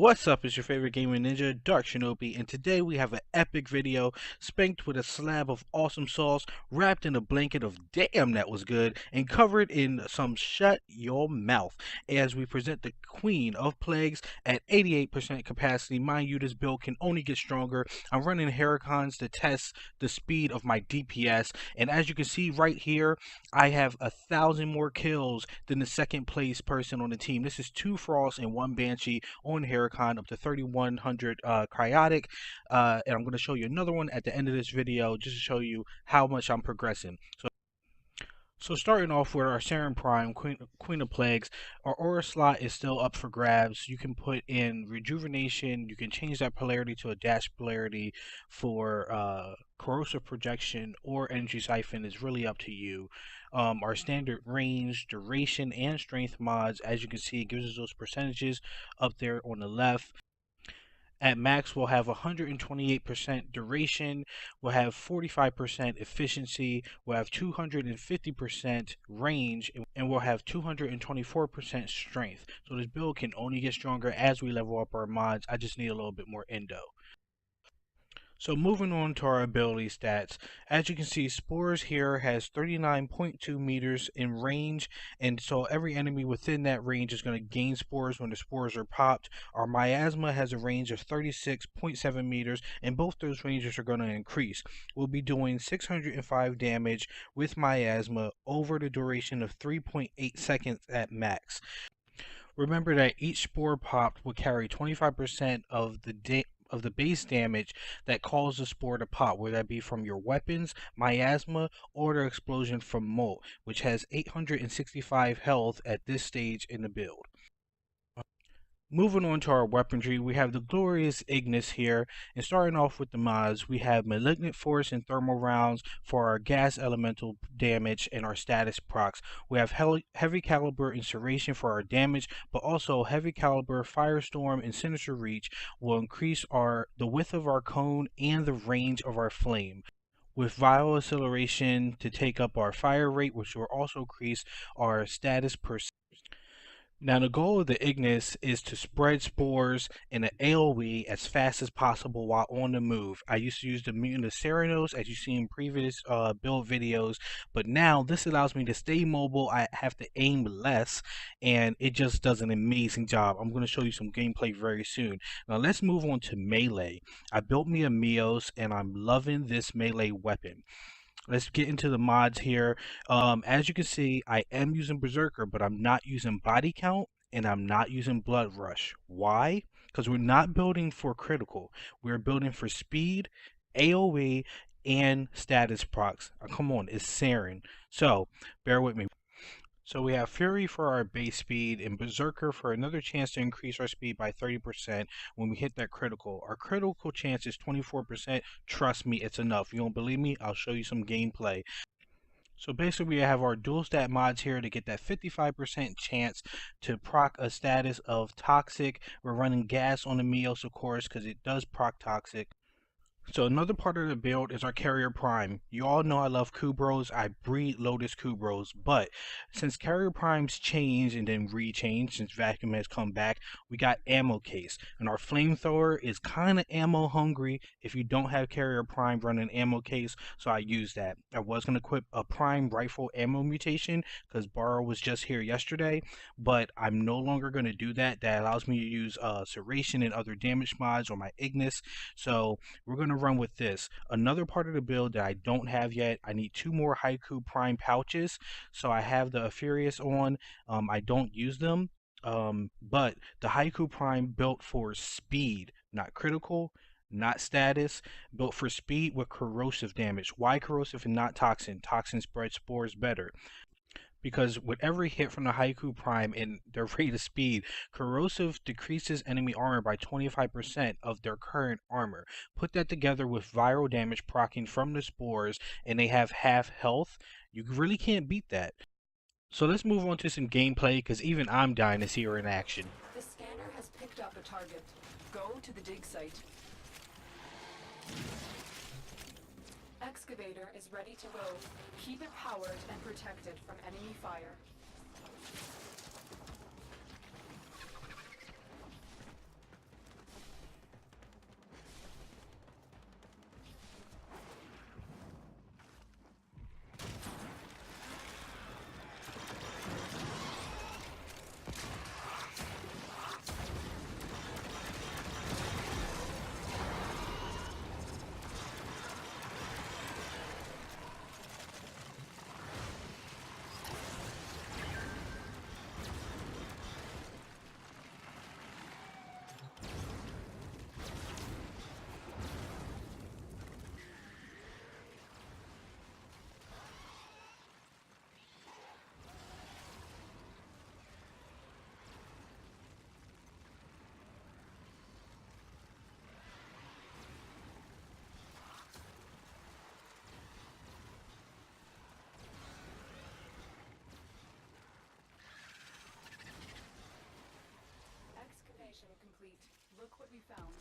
What's up? It's your favorite gaming ninja, Dark Shinobi, and today we have an epic video spanked with a slab of awesome sauce, wrapped in a blanket of damn that was good, and covered in some shut your mouth as we present the Queen of Plagues at 88% capacity. Mind you, this build can only get stronger. I'm running Heracons to test the speed of my DPS, and as you can see right here, I have 1,000 more kills than the second place person on the team. This is 2 Frost and 1 Banshee on Heracon up to 3,100 cryotic, and I'm going to show you another one at the end of this video just to show you how much I'm progressing. So starting off with our Saryn Prime, Queen of Plagues, our aura slot is still up for grabs. You can put in Rejuvenation, you can change that polarity to a dash polarity for Corrosive Projection or Energy Siphon is really up to you. Our standard range, duration, and strength mods, as you can see, it gives us those percentages up there on the left. At max, we'll have 128% duration, we'll have 45% efficiency, we'll have 250% range, and we'll have 224% strength. So this build can only get stronger as we level up our mods. I just need a little bit more endo. So moving on to our ability stats, as you can see, Spores here has 39.2 meters in range, and so every enemy within that range is going to gain Spores when the Spores are popped. Our Miasma has a range of 36.7 meters, and both those ranges are going to increase. We'll be doing 605 damage with Miasma over the duration of 3.8 seconds at max. Remember that each Spore popped will carry 25% of the base damage that caused the Spore to pop, whether that be from your weapons, miasma, or the explosion from Molt, which has 865 health at this stage in the build. Moving on to our weaponry, we have the glorious Ignis here, and starting off with the mods, we have Malignant Force and Thermal Rounds for our gas elemental damage and our status procs. We have Heavy Caliber Incineration for our damage, but also Heavy Caliber Firestorm and Sinister Reach will increase the width of our cone and the range of our flame. With Vile Acceleration to take up our fire rate, which will also increase our status percent. Now the goal of the Ignis is to spread spores in an AoE as fast as possible while on the move. I used to use the Mutant of Serenos as you see in previous build videos, but now this allows me to stay mobile. I have to aim less, and it just does an amazing job. I'm going to show you some gameplay very soon. Now let's move on to melee. I built me a Mios, and I'm loving this melee weapon. Let's get into the mods here. As you can see, I am using Berserker, but I'm not using Body Count and I'm not using Blood Rush. Why? Because we're not building for critical. We're building for speed, AoE, and status procs. Come on, it's Saryn. So, bear with me. So we have Fury for our base speed and Berserker for another chance to increase our speed by 30% when we hit that critical. Our critical chance is 24%. Trust me, it's enough. You don't believe me? I'll show you some gameplay. So basically we have our dual stat mods here to get that 55% chance to proc a status of Toxic. We're running gas on the Mios, of course, because it does proc Toxic. So another part of the build is our Carrier Prime. You all know I love Kubros. I breed Lotus Kubros, but since Carrier Primes changed and then re-changed since Vacuum has come back, we got Ammo Case. And our Flamethrower is kind of ammo hungry if you don't have Carrier Prime running Ammo Case, so I use that. I was going to equip a Prime Rifle Ammo Mutation because Borrow was just here yesterday, but I'm no longer going to do that. That allows me to use Serration and other damage mods on my Ignis, so we're going to run with this. Another part of the build that I don't have yet, I need 2 more Haiku Prime pouches. So I have the Furious on. I don't use them, but the Haiku Prime built for speed, not critical, not status, built for speed with corrosive damage. Why corrosive and not toxin? Toxin spreads spores better. Because with every hit from the Haiku Prime and their rate of speed, Corrosive decreases enemy armor by 25% of their current armor. Put that together with viral damage proccing from the spores, and they have half health. You really can't beat that. So let's move on to some gameplay, because even I'm dying to see her in action. The scanner has picked up a target. Go to the dig site. Excavator is ready to go. Keep it powered and protected from enemy fire. Look what we found.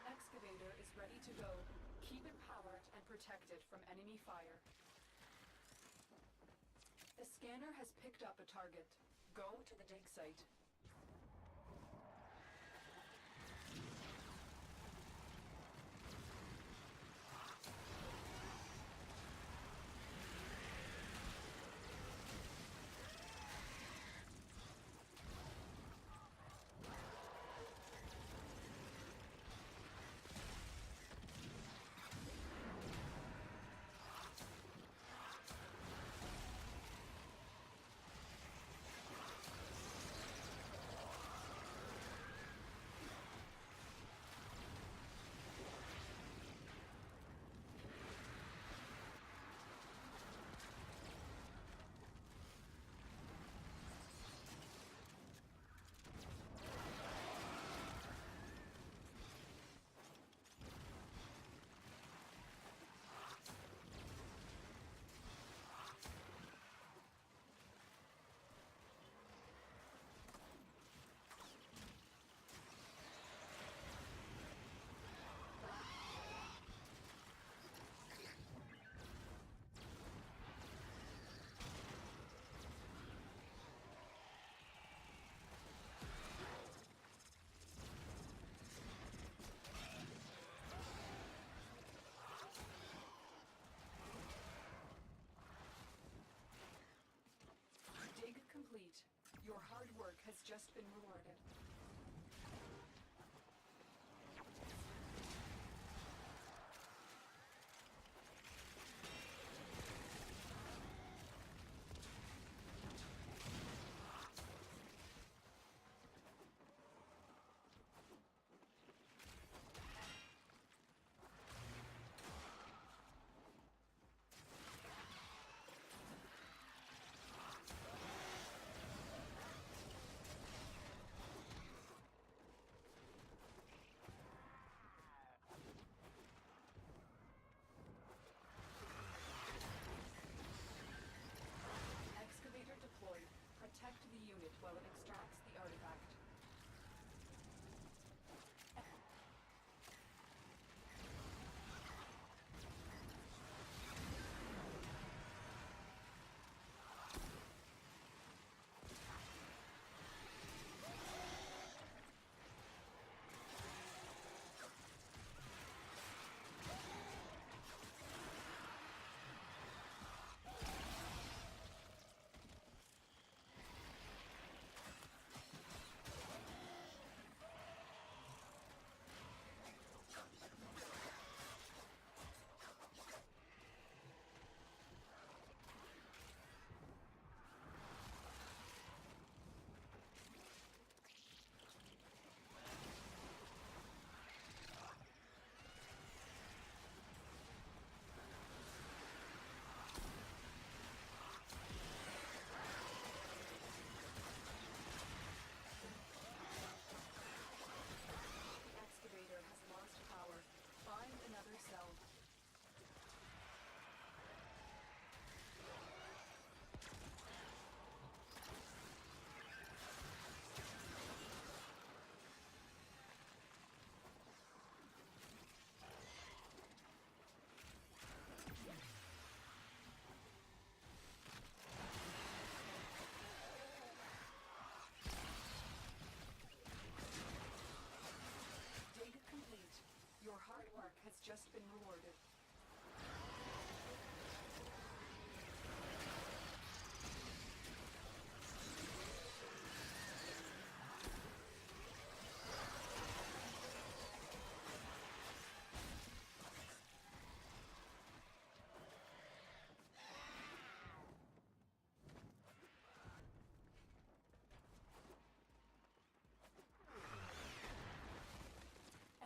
Excavator is ready to go. Keep it powered and protected from enemy fire. The scanner has picked up a target. Go to the dig site. Dig complete. Your hard work has just been rewarded. Excavator deployed. Protect the unit while it extracts the artifact. Has lost power. Find another cell. Dig complete. Your hard work has just been rewarded.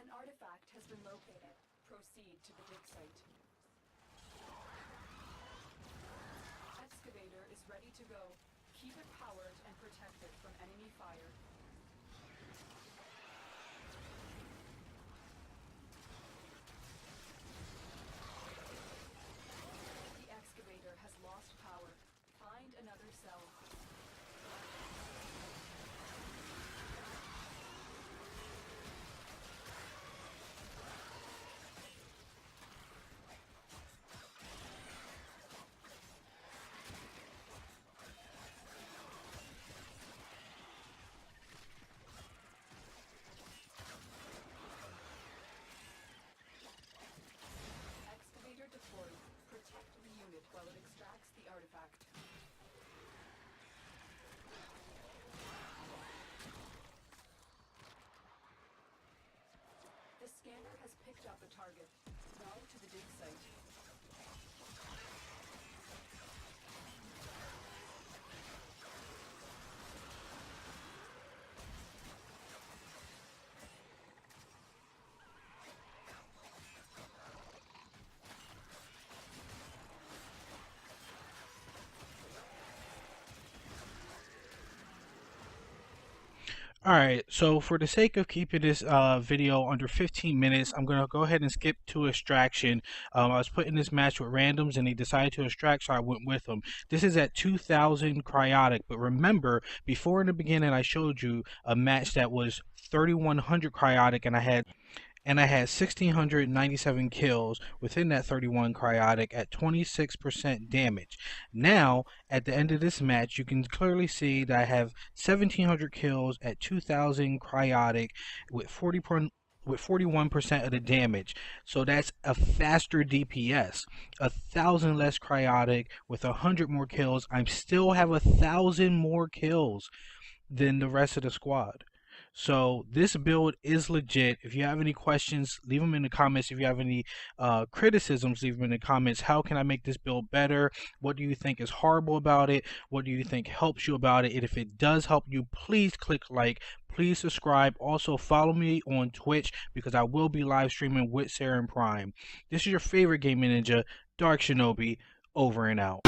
An artifact has been located. Proceed to the dig site. Excavator is ready to go. Keep it powered and protected from enemy fire. The excavator has lost power. Find another cell. Excavator deployed. Protect the unit while it extracts the artifact. The scanner has picked up a target. Go to the dig site. Alright, so for the sake of keeping this video under 15 minutes, I'm going to go ahead and skip to extraction. I was putting this match with randoms and they decided to extract, so I went with them. This is at 2000 cryotic, but remember, before in the beginning I showed you a match that was 3100 cryotic and I had 1,697 kills within that 31 cryotic at 26% damage. Now, at the end of this match, you can clearly see that I have 1,700 kills at 2,000 cryotic with 41% of the damage. So that's a faster DPS. 1,000 less cryotic with 100 more kills. I still have 1,000 more kills than the rest of the squad. So this build is legit. If you have any questions, leave them in the comments. If you have any criticisms, leave them in the comments. How can I make this build better? What do you think is horrible about it? What do you think helps you about it? And if it does help you, please click like. Please subscribe. Also follow me on Twitch because I will be live streaming with Saryn Prime. This is your favorite gaming ninja, Dark Shinobi, over and out.